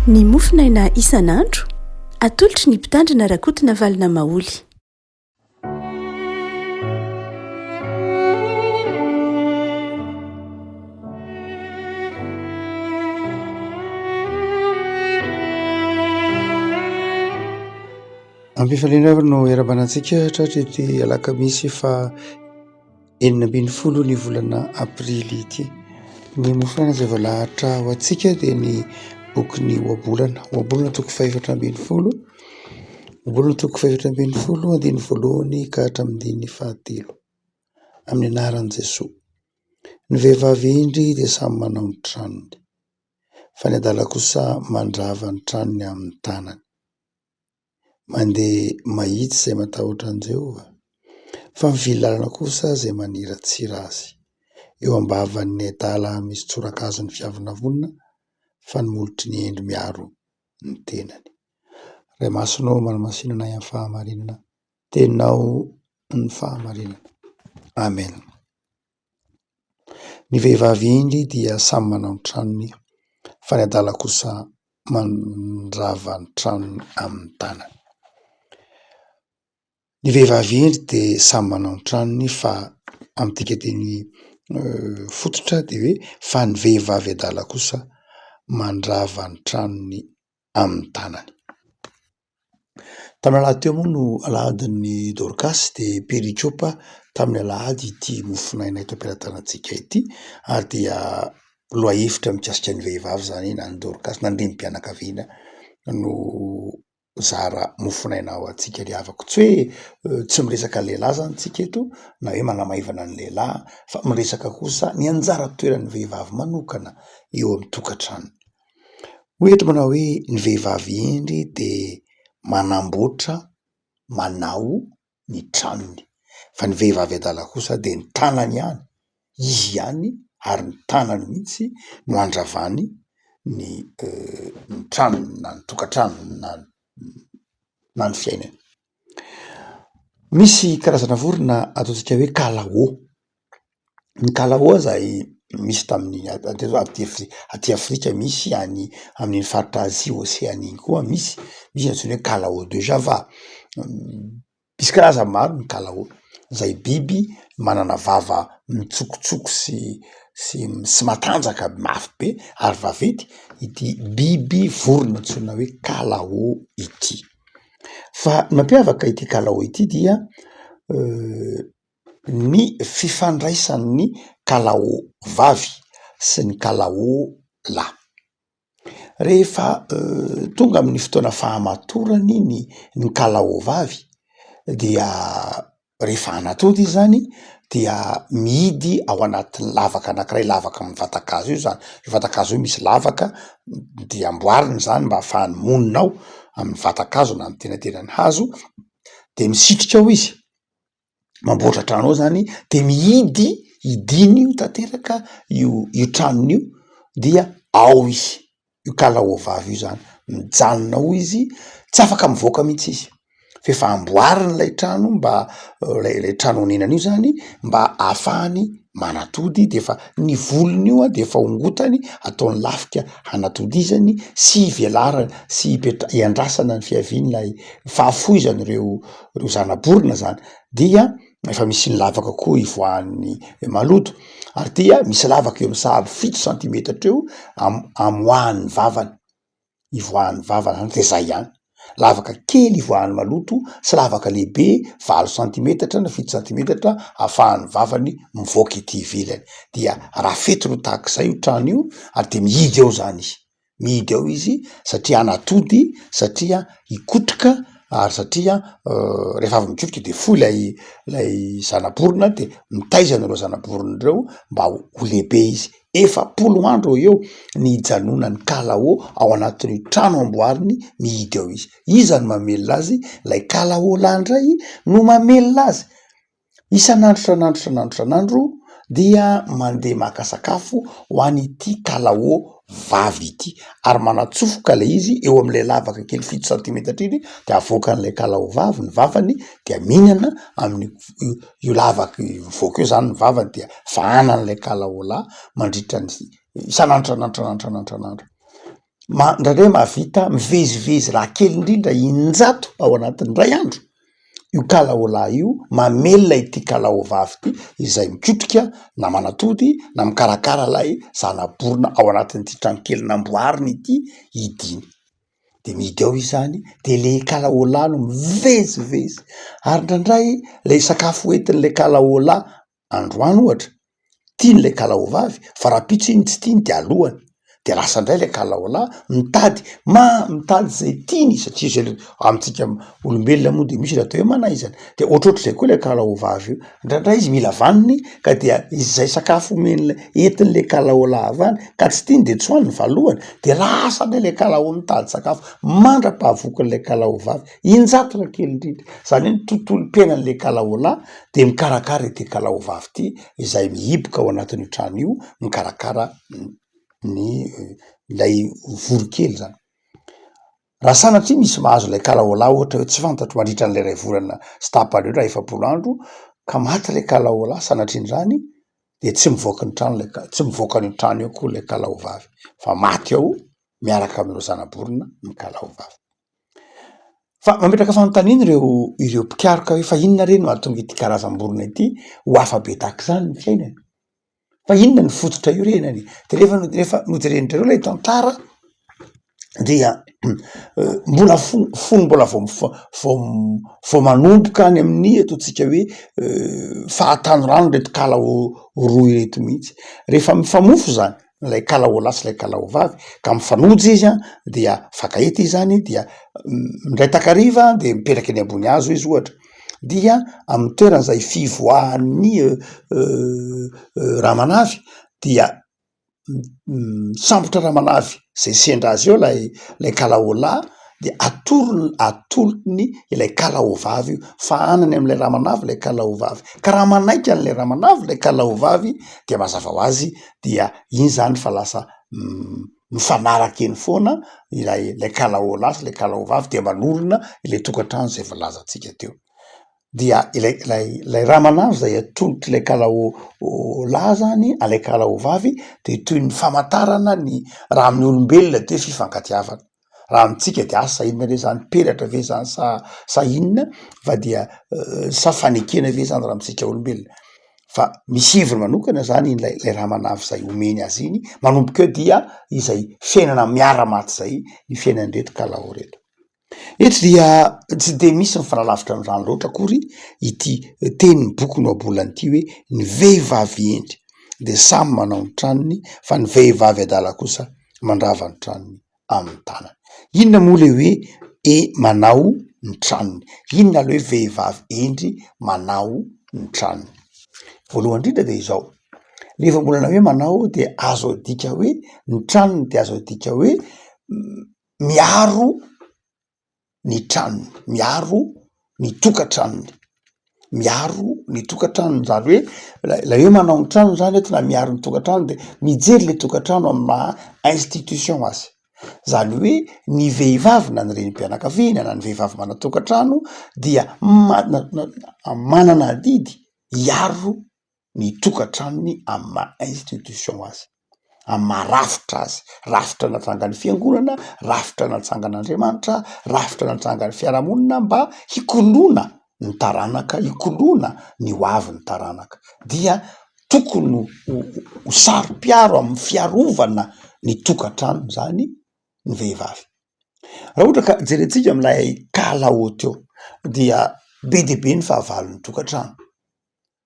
Ny mofinaina isan'andro atolotry ny mpitandrina rakotina valina maoly. Ampifaliana no erabanantsika hatratrety alakamisy fa 20 ny volana aprily ity. Ny mofinaina izay voalahatra ho antsika dia ny boky ny ohabolana toko 420, ohabolana toko 420, andiny voalohany ka hatramin'ny fahatelo. Amin'ny anaran'i Jesoa. Ny vehivavy indry dia samy manao ny tranony, fa ny adala kosa mandrava ny tranony amin'ny tanany. Mandeha mahitsy izay matahotra an Jehova, fa mivily lalana kosa izay maniratsira azy. Eo ambavan'ny adala misy tsoran-kazo ny viavina vonona, fa ny molotry ny endry miaro ny tenany. Ray masonao manamasinana amin'ny fahamarinana, teninao ny fahamarinana. Amen. Ny vehivavy indry dia samy manao ny tranony, fa ny adala kosa mandrava ny tranony amin'ny tanany. Ny vehivavy indry dia samy manao ny tranony, fa amin'ny dikateny fototra dia hoe fa ny vehivavy adala kosa mandrava ny tranony amin'ny tanany. Tamin'ny alahady teo moa no alahadin'ny Dorcas dia perikiopa tamin'ny alahady ity mofinaina eto am-pelatanantsika ity, ary dia lohahevitra mikasika ny vehivavy zany na ny Dorcas na ny renim-pianakaviana no zara mofinaina ho antsika ry havako. Tsy hoe tsy miresaka lehilahy zany tsika eto na hoe manamaivana ny lehilahy, fa miresaka kosa ny anjara toeran'ny vehivavy manokana eo amin'ny tokantrano. Ohatra manao hoe ny vehivavy indry dia manamboatra, manao ny tranony, fa ny vehivavy adala kosa dia ny tanany ihany, izy ihany ary ny tanany mihitsy no andravany ny tranony na ny tokantranony na ny fiainany. Misy karazana vorona ataontsika hoe kalao. Ny kalao izay misy tamin'ny aty Afrika, misy any amin'ny faritra Azia Oseania koa misy antsoina hoe kalao de Java. Misy karazany maro ny kalao, izay biby manana vava mitsokotsoko sy matanjaka mafy be ary vaventy, ity biby vorona antsoina hoe kalao ity. Fa ny mampiavaka ity kalao ity dia ny fifandraisan'ny kalao vavy sy ny kalao lahy. Rehefa tonga amin'ny fotoana fahamatorany ny kalao vavy dia rehefa anatody izy zany dia mihidy ao anatin'ny lavaka anankiray, lavaka amin'ny vatan-kazo io zany. Io vatan-kazo io misy lavaka dia amboariny zany mba ahafahany monina ao amin'ny vatan-kazo na amin'ny tenatenan'ny hazo, de misitrika ao izy, mamboatra trano ao zany, de mihidy idiny io tanteraka io tranony io, dia ao izy, io kalao vavy io zany, mijanona ao izy, tsy afaka mivoaka mihitsy izy, fa efa amboariny ilay trano mba lay trano honenany io zany mba ahafahany manatody, de efa ny volony io de efa hongotany ataony lafika hanatodizany sy hivelarany sy hiandrasana ny fiavian'ilay fahafoizany ireo zana-borona zany. Dia efa misy ny lavaka koa ivoahan'ny maloto, ary dia misy lavaka eo amin'ny sahabo 7 cm eo amoahan'ny vavany, ivoahan'ny vavany zany, de zay ihany. Lavaka kely ivoahan'ny maloto sy lavaka lehibe 4 cm na 7 cm ahafahan'ny vavany mivoaka ety ivelany. Dia rafetiny ho tahak'izay io trano io, ary de mihidy ao zany izy, mihidy ao izy satria anatody, satria hikotroka, ary satria rehefa avy mikotroka de foy lay zana-borona, de mitaizana ireo zana-borona ireo mba ho lehibe izy. 4 andro eo ny hijanonany kalao ao anatin'ny trano amboariny, mihidy ao izy. Iza no mamelona azy? Lay kalao lahy indray no mamelona azy. Isan'andro dia mandeha maka sakafo ho an'ity kalao vavy ity, ary manatsofoka lay izy eo amin'ilay lavaka kely 7 cm iny, de avoakan'ilay kalao vavy ny vavany, de mihinana amin'ny io lavaka mivoaka eo zany ny vavany, dia vahanan'ilay kalao lahy mandritra ny isan'andro. Ndraindray mahavita mivezivezy raha kely indrindra injato ao anatin'ny ray andro. Io kalaolahy io mamelona ity kalaovavy ity izay mikitrika na manatody na mikarakara lay zanaborona ao anatin'ity trano kely namboariny ity idiny. De midy ao izany de le kalaolahy no mivezivezy ary ndraindray le sakafo entin'le kalaolahy androany ohatra tiany le kalaovavy fa raha pitso iny tsy tiany de alohany. De lasa ndray le kalaolahy mitady zay tiany satria zay amintsika olombelona moa de misy raha atao hoe manaizana. De ohatrohatr'izay koa le kalaovavy io ndraindray izy mila vaniny ka dia izay sakafo omen'le entin'le kalaolahy avany ka tsy tiany de tsy hoaniny valohany de lasa ndray le kalao mitady sakafo mandra-pahavokin'le kalaovavy injato raha kely indrindra. Zany hoe tontolom-piainan'le kalaolahy de mikarakara ity kalaovavy ity izay mihiboka ao anatin'io trano io mikarakara lay vorokely zany. Raha sanatria misy mahazo lay kalaolahy ohatra hoe tsy fantatro mandritra an'le ray volana sy tapany eo raha efapolo andro ka maty le kalaolahy sanatrian'izany de tsy mivoaka ny trano tsy mivoaka ny trano eo koa le kalaovavy fa maty ao miaraka amin'ireo zanaborona ny kalaovavy. Fa mametraka fanontaniana ireo mpikaroka hoe fa inona reny mahatonga ity karazam-borona ity ho afa-be tahak'izany ny fiainany? Fa inona ny fototra iorenany? De rehefa nojerenindreo lay tantara dia mbola mbola vao manomboka any amin'ny ataotsika hoe fahatanorano reto kalao roa reto mihitsy. Rehefa mifamofo zany lay kalaolahy sy lay kalaovavy ka mifanojo izy dia fakahita izany dia mindray takariva de mipetraky eny ambony hazo izy ohatra dia amin'ny toerana zay fivoahan'ny ramanavy dia sambotra ramanavy zay sendra azy eo lay kalaolahy de atolony ilay kalaovavy io fa anany am'lay ramanavy lay kalaovavy ka raha manaiky an'lay ramanavy lay kalaovavy dia mazava ho azy dia iny zany fa lasa mifanaraka eny foana lay kalaolahy sy lay kalaovavy de manorona ilay tokantrano zay voalazantsika teo. Dia ilay ramanavy zay atolotry lay kalaolahy zany alay kalaovavy de toy ny famantarana ny raha amin'ny olombelona de fifangatiavana. Raha amitsika de asa inona re zany peratra ve zany sa inona fa dia sa fanekena ve zany raha amitsika olombelona. Fa misy heviny manokana zany iny lay ramanavy zay omeny azy iny manomboka eo dia izay fiainana miara-maty zay ny fiainan'ireto kalao reto. Eto dia tsy de misy mifanalavitra am'zany loatra akory ity tenin'ny boky no abolany ity hoe ny vehivavy endry de samy manao ny tranony fa ny vehivavy adala kosa mandrava ny tranony amin'ny tanany. Inona moa le hoe manao ny tranony? Inona le hoe vehivavy endry manao ny tranony? Voalohany indrindra de izao, le fambolana hoe manao de azo adika hoe ny tranony de azo adika hoe miaro ny tranony, miaro ny tokantranony, miaro ny tokantranony zany hoe la hoe manao ny tranony zany eto na miaro ny tokantrano de mijery le tokantrano amin'ny maha institution azy. Zany hoe ny vehivavy na ny renim-pianakaviana na ny vehivavy mana tokantrano dia manana didy hiaro ny tokantranony amin'ny maha institution azy, amin'ny maha rafitra azy, rafitra natsangany fiangonana, rafitra natsangan'Andriamanitra, rafitra natsangany fiarahamonina mba hikolona ny taranaka, hikolona ny hoavy ny taranaka dia tokony ho saro-piaro amin'ny fiarovana ny tokantrano zany ny vehivavy. Raha ohatra ka jerentsika am'lay kalao teo dia be de be ny fahavalon'ny tokantrano,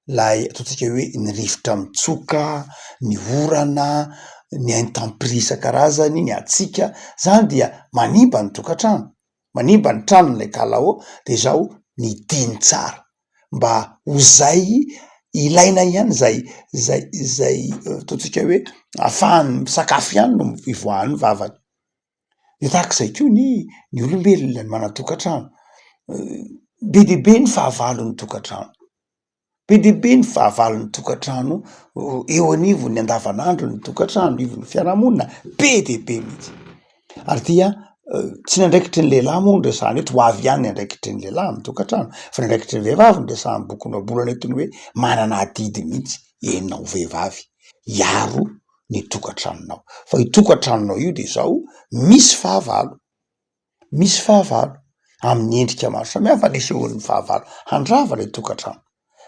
lay ataotsika hoe ny rivotra mitsoka, ny orana, ny intempérie isan-karazany, ny hatsika zany dia manimba ny tokantrano, manimba ny tranon'lay kalao de zao ny diny tsara mba ho zay ilaina ihany zay ataotsika hoe ahafahany misakafo ihany no ivoahan'ny vavany. De tahak'izay ko ny olombelona ny mana-tokantrano, be de be ny fahavalon'ny tokantrano, be de be ny fahavalon'ny tokantrano eo anivon'ny andavanandro ny tokantrano, ivon'ny fiarahamonina be de be mihitsy. Ary dia tsy nandraikitry ny lehilahy moa ny resahana eto, ho avy ihany ny andraikitry ny lehilahy amin'ny tokantrano fa ny andraikitry ny vehivavy ny resahany boky no abolana etony hoe manana adidy mihitsy ianao vehivavy hiaro ny tokantranonao. Fa io tokantranonao io de zao misy fahavalo amin'ny endrika maro samihafa nesehon'ny fahavalo handrava lay tokantrano,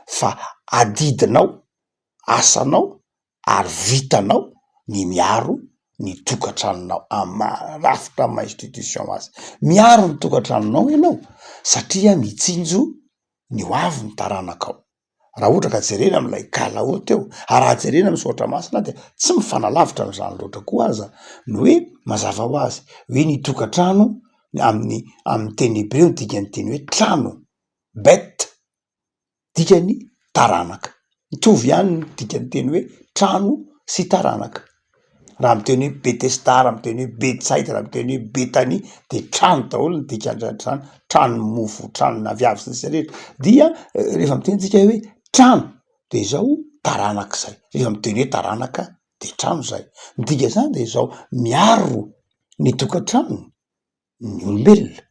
fa adidinao asanao ary vitanao ny miaro ny tokantranonao rafitra amy institution azy. Miaro ny tokantranonao ianao satria mitsinjo ny hoavy ny taranakao. Raha ohatra ka jerena am'lay kalao teo, ary raha jerena amy soatra masina de tsy mifanalavitra am'zany loatra koa aza no hoe mazava ho azy hoe ny tokantrano amin'ny teny hebreo ny dikany teny hoe trano, bête, dikany taranaka. Mitovy ihany ny dikany teny hoe trano sy taranaka. Raha amy teny hoe Betesda, raha amy teny hoe Betsaida, raha amy teny hoe Betania de trano daholo ny dikan'izany trano, trano mofo, tranona viavy sy ny sisa rehetra. Dia rehefa miteny tsika hoe trano de zao taranaka zay, rehefa miteny hoe taranaka de trano zay. Ny dika zany de zao miaro ny tokantranony ny olombelona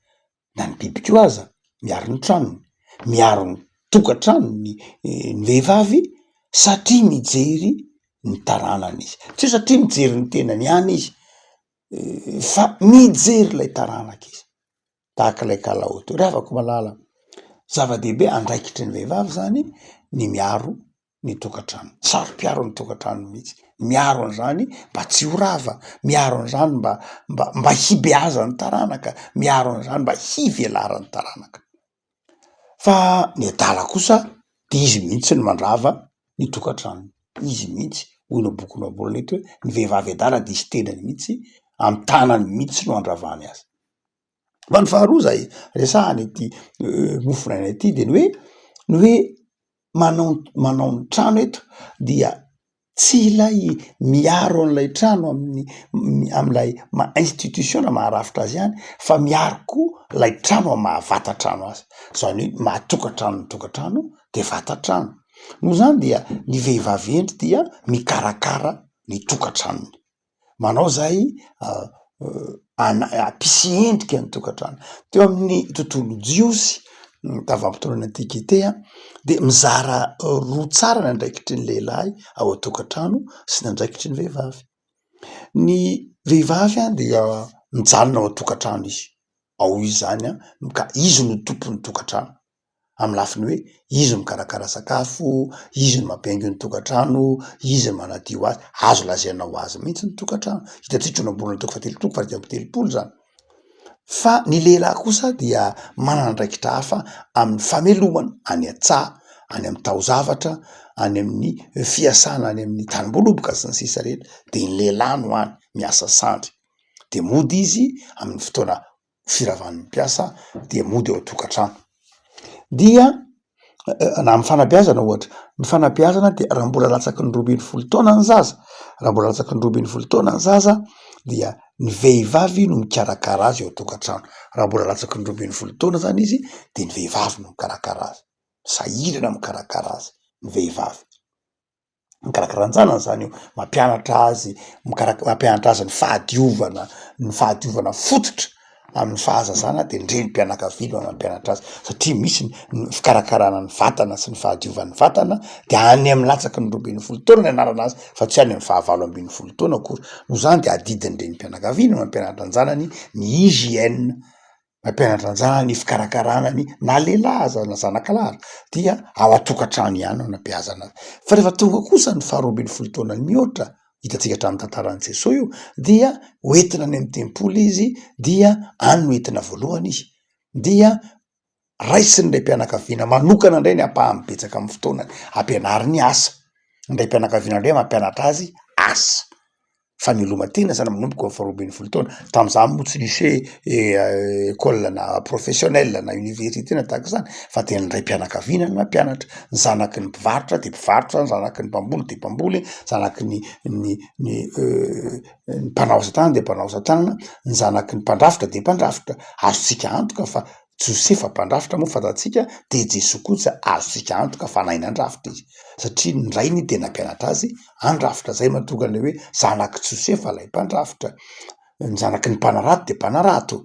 na ny biby koa aza, miaro ny tranony, miaro ny tokantranony ny vehivavy satria mijery ny taranany izy, tsy satria mijery ny tenany ihany izy fa mijery lay taranaka izy. Tahaka lay kalao teo, ry havako malala, zava-dehibe andraikitry ny vehivavy zany ny miaro ny tokantrano, sarom-piaro ny tokantrano mihitsy, miaro an'izany mba tsy ho rava, miaro an'izany mba hibeaza ny taranaka, miaro an'izany mba hivelara ny taranaka. Fa ny adala kosa de izy mihitsy ny mandrava ny tokantrano, izy mihitsy hoy ny bokin'ny baolina eto hoe ny vehivavy adala de izy tenany mihitsy amy tanany mihitsy no andravany azy. Fa ny faharoa zay resahany ity mofonaina ity de ny hoe manao ny trano eto dia tsy ilay miaro an'lay trano am'lay institution maharafitra azy ihany, fa miaro koa lay trano amy mahavata-trano azy. Zany hoe mahatokantrano ny tokantrano de vata-trano. Noho zany dia ny vehivavy endry dia mikarakara ny tokantranony. Manao zay ampisy endrika ny tokantrano. Teo amin'ny tontolo jiosy tavampitoana antikité de mizara roa tsara ny andraikitry ny lehilahy ao an-tokantrano sy ny andraikitry ny vehivavy. Ny vehivavy dia mijanona ao an-tokantrano izy, ao izy zany ka izy no tompon'ny tokantrano, amy lafiny hoe izy mikarakara sakafo, izy no mampiaingo ny tokantrano, izy no manadio azy, azo lazaina ho azy mihitsy ny tokantrano. Hitantsika no ambonina toko fahatelo zany. Fa ny lehilahy kosa dia manana andraikitra hafa amin'ny famelomana any an-tsaha, any amy taozavatra, any amin'ny fiasana any amin'ny tanim-boloboka sy ny sisa rehetra, de ny lehilahy no any miasa sandry, de mody izy amin'ny fotoana firavan'ny mpiasa de mody ao an-tokantrano. Dia na amy fanabeazana ohatra, ny fanabeazana de raha mbola latsaky ny 12 taona ny zaza, raha mbola latsaky ny 12 taona ny zaza dia ny vehivavy no mikarakara azy ao an-tokantrano. Raha mbola latsaky ny 12 taona zany izy de ny vehivavy no mikarakara azy, sahirana mikarakara azy ny vehivavy. Mikarakara anjanany zany io, mampianatra azy, mampianatra azy ny fahadiovana fototra amin'ny fahazazana de ny renim-pianakaviana no mampianatra azy, satria misy ny fikarakarana ny vatana sy ny fahadiovan'ny vatana de any amy latsaky ny 12 taona ny anarana azy fa tsy any amy 19 taona akory. No zany de adidiny renim-pianakaviana mampianatra anjanany ny hygiène, mampianatra anjanany ny fikarakarana na lehilahy aza na zanakalahy dia ao an-tokantrano ihany no anabeazana azy. Fa rehefa tonga kosa ny 12 taonany mihoatra, hitantsika hatramin'ny tantaran'i Jesoa io, dia hoentina any amy tempoly izy, dia any no entina voalohany izy, dia raisiny ndray mpianakaviana manokana indray ny ampaham-betsaka amin'ny fotoanany ampianariny asa, ndray mpianakaviana indray mampianatra azy asa. Fa ny lomatena zany manomboka amy 12 taona, tam'izany moa tsy nisy hoe école na professionnel na université na tahaka zany, fa de ny ray mpianakaviana no mampianatra, ny zanaky ny mpivarotra de mpivarotra, ny zanaky ny mpamboly de mpamboly, zanaky ny mpanao asa tanana de mpanao asa tanana, ny zanaky ny mpandrafitra de mpandrafitra. Azontsika antoka fa Josefa mpandrafitra moa fantatsika, de Jesoa kosa azontsika antoka fa nainandrafitra izy, satria ny rainy de nampianatra azy andrafitra. Zay mahatonga an'le hoe zanaky Josefa lay mpandrafitra, ny zanaky ny mpanarato de mpanarato,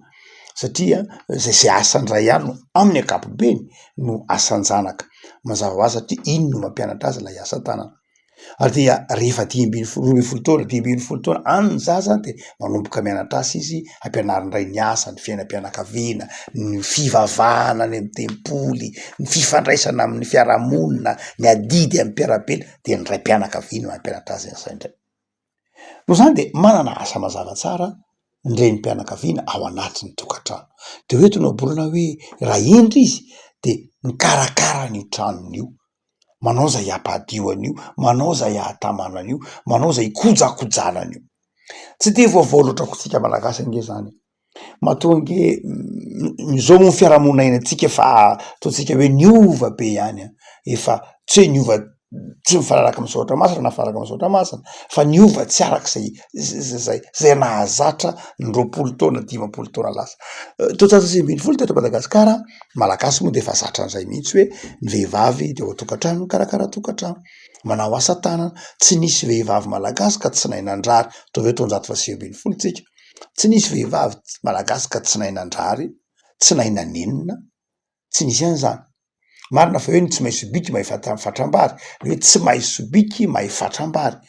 satria zay asany ray ihany no amin'ny ankapobeny no asan'ny zanaka. Mazava ho azy satria iny no mampianatra azy lay asa tanana. Ary dia rehefa 10 any ny zaza de manomboka mianatr'asa izy ampianarin ray ny asa, ny fiainam-pianakaviana, ny fivavahana any amy tempoly, ny fifandraisana amin'ny fiarahamonina, ny adidy amy mpiarabely de ny ray mpianakaviana mampianatra azy zay ndray. No zany de manana asa mazava tsara ny renim-pianakaviana ao anatin'ny tokantrano. De hoe tonobolana hoe raha indry izy de mikarakara an'io tranony io, manao zay ampadio an'io, manao zay ahatamana an'io, manao zay ikojakojana an'io. Tsy de vaovao loatra ho tsika malagasy ange zany. Matoa nge zao moa fiarahamonina ainatsika fa ataotsika hoe niova be ihany a, efa tsy hoe niova tsy mifanaraka amy saotra masina na mifanaraka amy saotra masina, fa niova tsy arak'izay zay nahazatra ny 20 taona 15 taona lasa. Tao 1920 teto Madagasikara, malagasy moa de efa zatra an'izay mihitsy hoe ny vehivavy de ao an-tokantrano mikarakara tokantrano, manao asa tanana. Tsy nisy vehivavy malagasy ka tsy nahay nandrary, ataovy hoe taonjato faha 20 tsika, tsy nisy vehivavy malagasy ka tsy nahay nandrary, tsy nahay nanenina, tsy nisy an'izany. Marina fa hoe ny tsy mahay sobiky mahay fatram-bary, hoe tsy mahay sobiky mahay fatram-bary.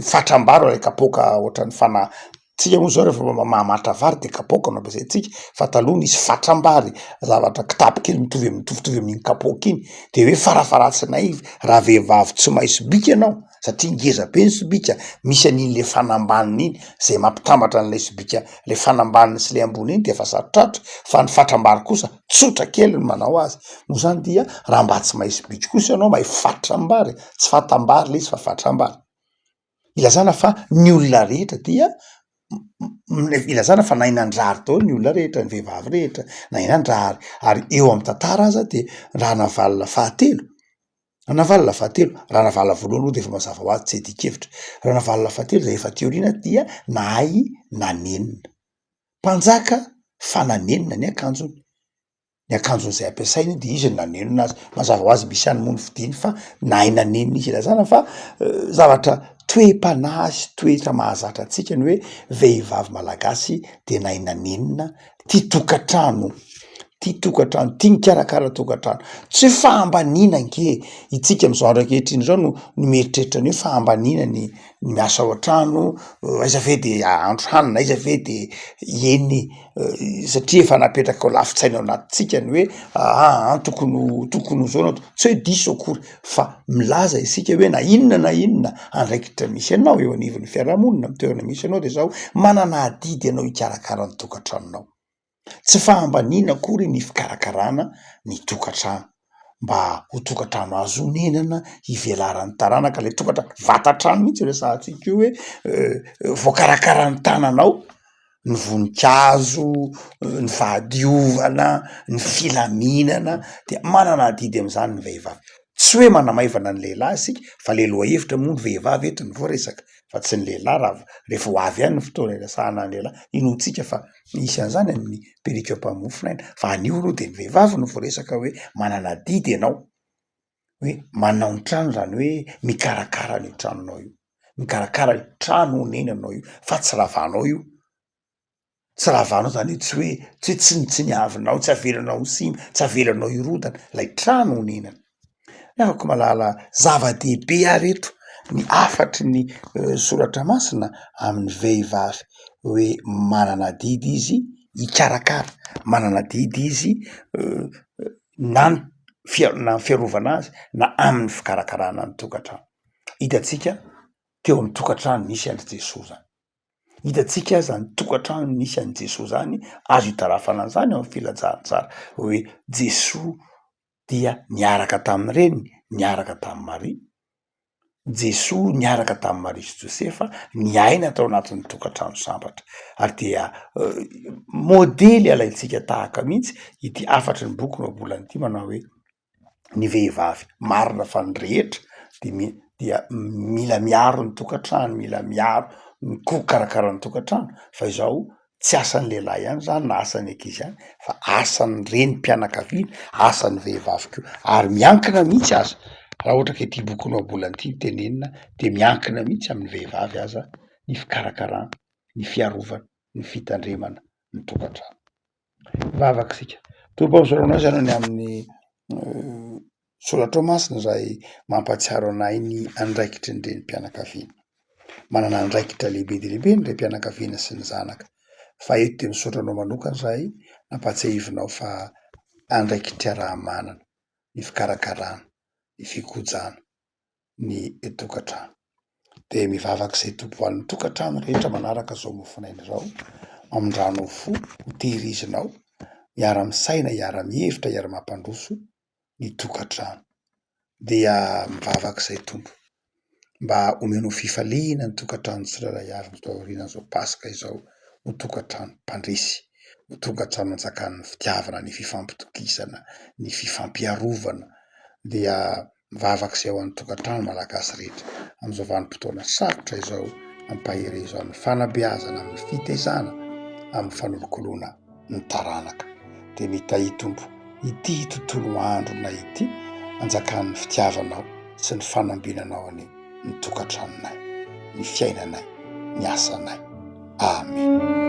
Fatram-bary lay kapoka ohatran'ny fana tsika moa zao rehefa mamatra vary de kapoka no ampiasaitsika, fa taloha nisy fatram-bary, zavatra kitapo kely mitovitovy amin'iny kapoka iny. De hoe farafaratsinay raha vehivavy tsy mahay sobika ianao satria ngeza be ny sobika, misy an'iny le fanambaniny iny zay mampitambatra an'lay sobika, le fanambaniny sy le ambony iny de efa sarotrarotra, fa ny fatram-bary kosa tsotra kely ny manao azy. No zany dia raha mba tsy mahay sobika kosa ianao mahay fatram-bary, tsy fatam-bary le izy fa fatram-bary. Ilazana fa ny olona rehetra dia ilazana fa nahay nandrary daholo ny olona rehetra, ny vehivavy rehetra nahay nandrary. Ary eo amy tantara aza de raha navalina fahatelo, raha navalina voalohany aloha de efa mazava hoazy tsy adikevitra, raha navalina fahatelo zay efa teoriana dia nahay nanenina. Mpanjaka fa nanenina ny akanjony, ny akanjony zay ampiasainy de izy ny nanenina azy, mazava hoazy misy any moa ny fidiny fa nahay nanenina izy. Ilazana fa zavatra toe-panahy sy toetra mahazatra antsika ny hoe vehivavy malagasy de nahay nanenina, tia tokantrano, tia mikarakara tokantrano. Tsy hoe fahambaniana nge, itsika am'zao andro ankehitriny zao no mieritreritra ny hoe fahambaniana ny miasa ao an-trano, aiza ve de ahandro hanina, aiza ve de eny satria efa napetraka ao lafintsaina ao anatintsika ny hoe tokony ho zao, tsy hoe diso akory, fa milaza isika hoe na inona andraikitra misy anao eo anivon'ny fiarahamonina, amy toerana misy anao de zao manana adidy anao hikarakara ny tokantranonao. Tsy fahambaniana akory ny fikarakarana ny tokantrano, mba ho tokantrano azo honenana, hivelaran'ny taranaka, le tokantrano vatantrano mihitsy resahatsika io hoe voakarakarany tananao, ny voninkazo, ny fahadiovana, ny filaminana, de manana adidy am'zany ny vehivavy. Tsy hoe manamaivana ny lehilahy isika fa le loha hevitra moa ny vehivavy eto ny voaresaka, fa tsy ny lehilahy raha rehefa ho avy ihany ny fotoana iresahana ny lehilahy inotsika fa misy an'izany amin'ny perikopam-mofona iny, fa anio aloha de ny vehivavy no voaresaka hoe manana adidy ianao, hoe manao ny trano zany hoe mikarakara ny tranonao io, mikarakara ny trano honenanao io, fa tsy ravanao io, tsy ravanao zany hoe tsy hoe tsy niavinao, tsy avelanao ho simba, tsy avelanao hirodana, lay trano honenana. Afaka malala zava-dehibe ary eto ny afatry ny soratra masina amin'ny vehivavy hoe manana didy izy hikarakara, manana didy izy na fiarovana azy na amin'ny fikarakarana ny tokantrano. Hitatsika teo amy tokantrano nisy an'i Jesoa zany, hitatsika zany tokantrano nisy an'i Jesoa zany, azo hitarafana an'izany ao amy filazarany tsara hoe Jesoa dia niaraka tamin'ny reniny, niaraka tamin'ny Maria, Jesoa niaraka tamin'ny Maria sy Josefa, niaina tao anatin'ny tokantrano sambatra. Ary dia modely alaitsika tahaka mihitsy ity afatry ny boky noabolany ity manao hoe ny vehivavy marina fa ny rehetra dia mila miaro ny tokantrano, mila miaro ny karakara ny tokantrano, fa izao tsy asan'ny lehilahy ihany zany na asan'ny ankizy ihany, fa asan'ny renim-pianakaviana, asan'ny vehivavy koa. Ary miankina mihitsy aza raha ohatra ka ity boky noabolany ity tenenina de miankina mihitsy amin'ny vehivavy aza ny fikarakarana, ny fiarovana, ny fitandremana ny tokantrano. Vavaka sika, tombao zao azy ianao ny amin'ny Solatra masina izay mampatsiaro anay ny andraikitry ny renim-pianakaviana. Manana andraikitra lehibe dia lehibe ny renim-pianakaviana sy ny zanaka. Fa eto dia misaotranao manokana izahay nampatsiahivinao fa andraikitra raha-manana, ny fikarakarana, ny fikojana, ny tokantrano. Dia mivavaka izay tompo ho an'ny tokantrano rehetra manaraka izao mofinaina izao, amin-drano fo ho tehirizinao, miara-misaina, hiara-mihevitra, hiara-mampandroso ny tokantrano. Dia mivavaka izay tompo mba omenao fifaliana ny tokantrano tsirairay avy ny aorianan'izao Pasika izao, ho tokantrano mpandresy, ho tokantrano hanjakan'ny fitiavana, ny fifampitokisana, ny fifampiarovana. Dia mivavaka izay ho an'ny tokantrano malagasy rehetra amin'izao vanim-potoana sarotra izao, ampahery izao amin'ny fanabeazana, amin'ny fitaizana, amin'ny fanolokoloana ny taranaka. Dia mitahy tompo ity tontolo androna ity hanjakan'ny fitiavanao sy ny fanambinanao ny tokantranonay, ny fiainanay, ny asanay. Amen.